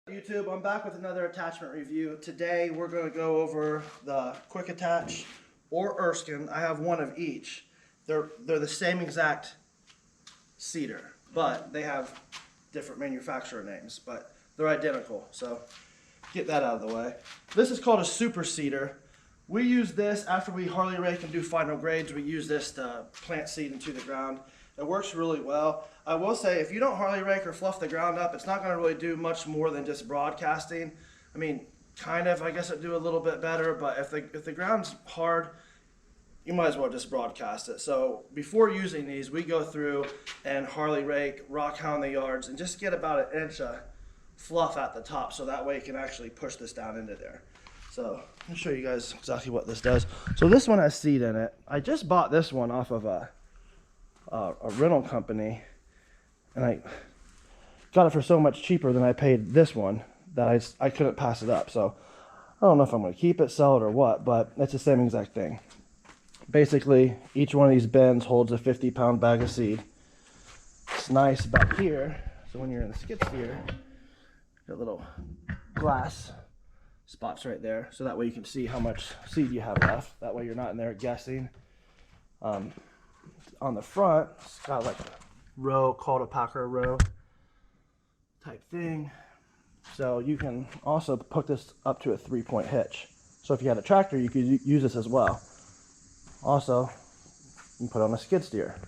YouTube, I'm back with another attachment review. Today we're going to go over the Quick Attach or Erskine. I have one of each. They're the same exact seeder, but they have different manufacturer names, but they're identical. So get that out of the way. This is called a super seeder. We use this after we Harley rake and do final grades. We use this to plant seed into the ground. It works really well. I will say, if you don't Harley rake or fluff the ground up, it's not going to really do much more than just broadcasting. I mean, kind of, I guess it'd do a little bit better, but if the ground's hard, you might as well just broadcast it. So before using these, we go through and Harley rake, rock hound the yards, and just get about an inch of fluff at the top, so that way you can actually push this down into there. So let me show you guys exactly what this does. So this one has seed in it. I just bought this one off of a rental company, and I got it for so much cheaper than I paid this one that I couldn't pass it up. So I don't know if I'm going to keep it, sell it, or what, but it's the same exact thing. Basically, each one of these bins holds a 50-pound bag of seed. It's nice back here, so when you're in the skid steer, got little glass spots right there, so that way you can see how much seed you have left. That way you're not in there guessing. On the front, it's got like a row, called a packer row type thing. So you can also hook this up to a 3-point hitch. So if you had a tractor, you could use this as well. Also, you can put on a skid steer.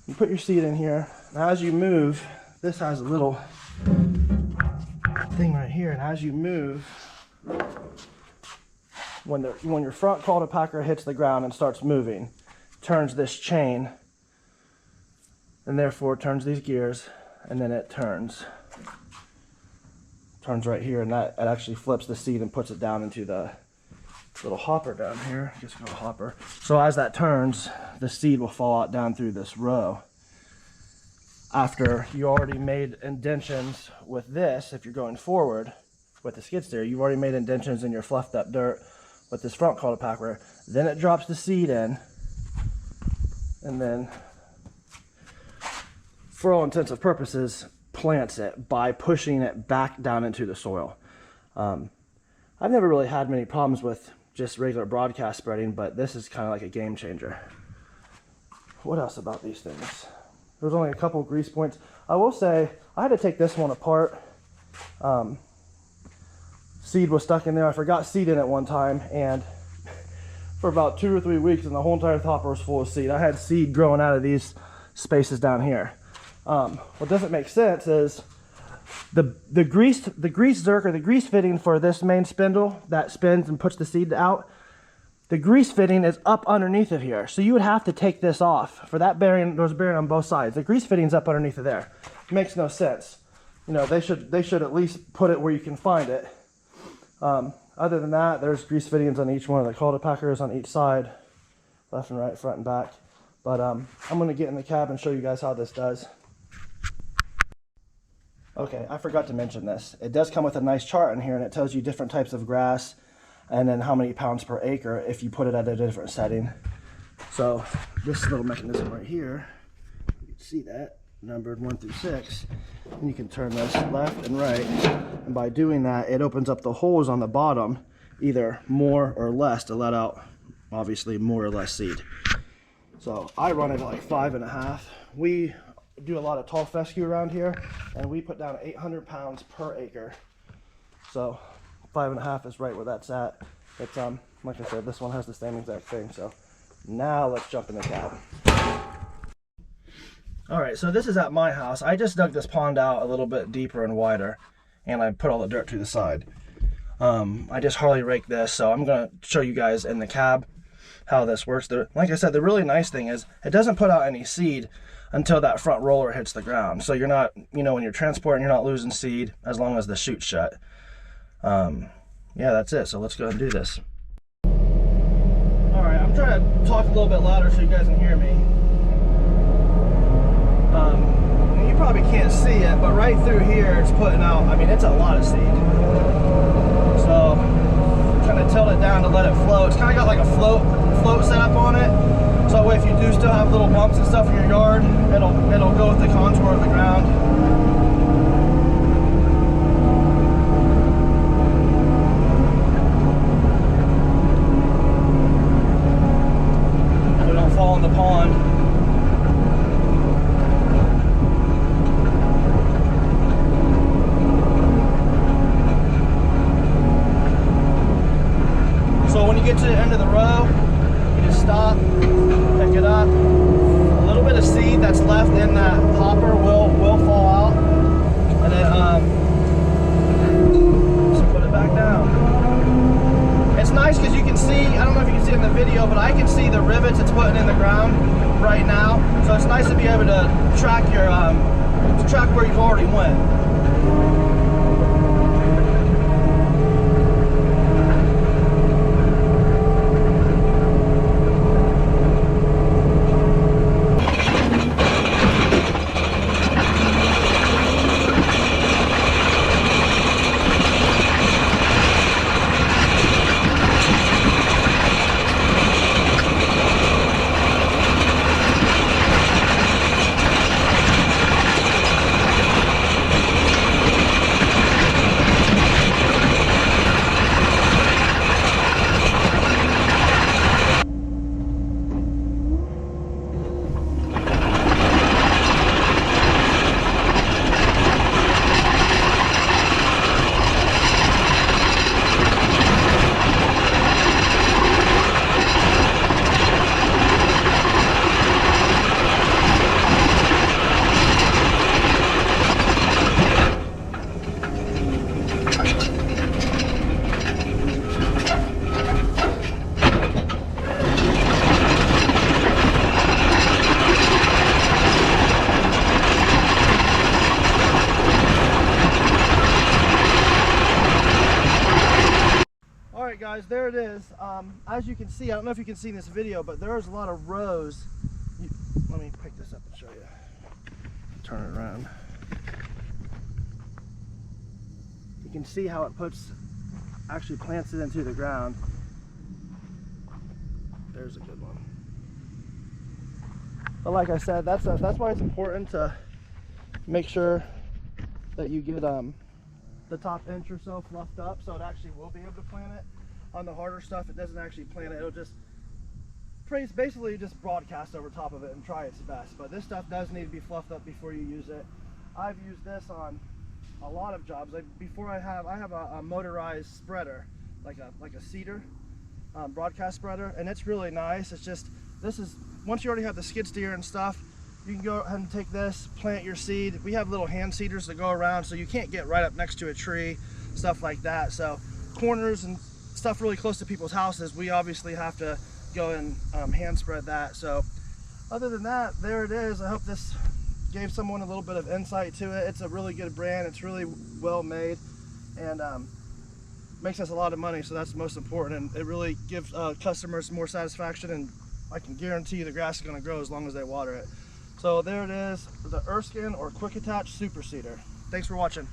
You put your seed in here. Now as you move, this has a little thing right here, and as you move, when your front call to packer hits the ground and starts moving, turns this chain, and therefore turns these gears, and then it turns right here, and that it actually flips the seed and puts it down into the little hopper down here. I guess it's called a hopper. So as that turns, the seed will fall out down through this row. After you already made indentions with this, if you're going forward with the skid steer, you've already made indentions in your fluffed up dirt with this front call to packer. Then it drops the seed in, and then, for all intents and purposes, plants it by pushing it back down into the soil. I've never really had many problems with just regular broadcast spreading, but this is kind of like a game changer. What else about these things? There's only a couple grease points. I will say, I had to take this one apart. Seed was stuck in there. I forgot seed in it one time, and for about 2 or 3 weeks, and the whole entire hopper was full of seed. I had seed growing out of these spaces down here. What doesn't make sense is the grease zerk, or the grease fitting for this main spindle that spins and puts the seed out. The grease fitting is up underneath of here, so you would have to take this off. For that bearing, there's a bearing on both sides. The grease fitting's up underneath of there. It makes no sense. You know, they should at least put it where you can find it. Other than that, there's grease fittings on each one of the call to packers on each side, left and right, front and back. But I'm going to get in the cab and show you guys how this does. Okay, I forgot to mention this. It does come with a nice chart in here, and it tells you different types of grass and then how many pounds per acre if you put it at a different setting. So this little mechanism right here, you can see that, numbered 1 through 6, and you can turn this left and right, and by doing that, it opens up the holes on the bottom, either more or less, to let out, obviously, more or less seed. So I run it at like 5.5. We do a lot of tall fescue around here, and we put down 800 pounds per acre. So 5.5 is right where that's at. It's like I said, this one has the same exact thing. So now let's jump in the cab. All right, so this is at my house. I just dug this pond out a little bit deeper and wider, and I put all the dirt to the side. I just Harley raked this, so I'm gonna show you guys in the cab how this works. Like I said, the really nice thing is it doesn't put out any seed until that front roller hits the ground. So you're not, you know, when you're transporting, you're not losing seed as long as the chute's shut. Yeah, that's it. So let's go ahead and do this. All right, I'm trying to talk a little bit louder so you guys can hear me. You probably can't see it, but right through here it's putting out, I mean, it's a lot of seed. So I'm trying to tilt it down to let it flow. It's kind of got like a float set up on it. So that way if you do still have little bumps and stuff in your yard, it'll go with the contour of the ground. get to the end of the row, you just stop, pick it up. A little bit of seed that's left in that hopper will fall out, and then just put it back down. It's nice because you can see, I don't know if you can see in the video, but I can see the rivets it's putting in the ground right now. So it's nice to be able to track your track where you've already went. Guys, there it is. As you can see, I don't know if you can see in this video, but there's a lot of rows. Let me pick this up and show you. Turn it around. You can see how it actually plants it into the ground. There's a good one. But like I said, that's why it's important to make sure that you get the top inch or so fluffed up, so it actually will be able to plant it. On the harder stuff, it doesn't actually plant it. It'll just basically just broadcast over top of it and try its best. But this stuff does need to be fluffed up before you use it. I've used this on a lot of jobs. I have a motorized spreader, like a cedar broadcast spreader, and it's really nice. It's just, once you already have the skid steer and stuff, you can go ahead and take this, plant your seed. We have little hand seeders that go around, so you can't get right up next to a tree, stuff like that. So corners and stuff really close to people's houses, we obviously have to go and hand spread that. So other than that, there it is. I hope this gave someone a little bit of insight to it. It's a really good brand. It's really well made, and makes us a lot of money, so that's most important. And it really gives customers more satisfaction, and I can guarantee you the grass is going to grow as long as they water it. So there it is, the Erskine or Quick Attach Super Seeder. Thanks for watching.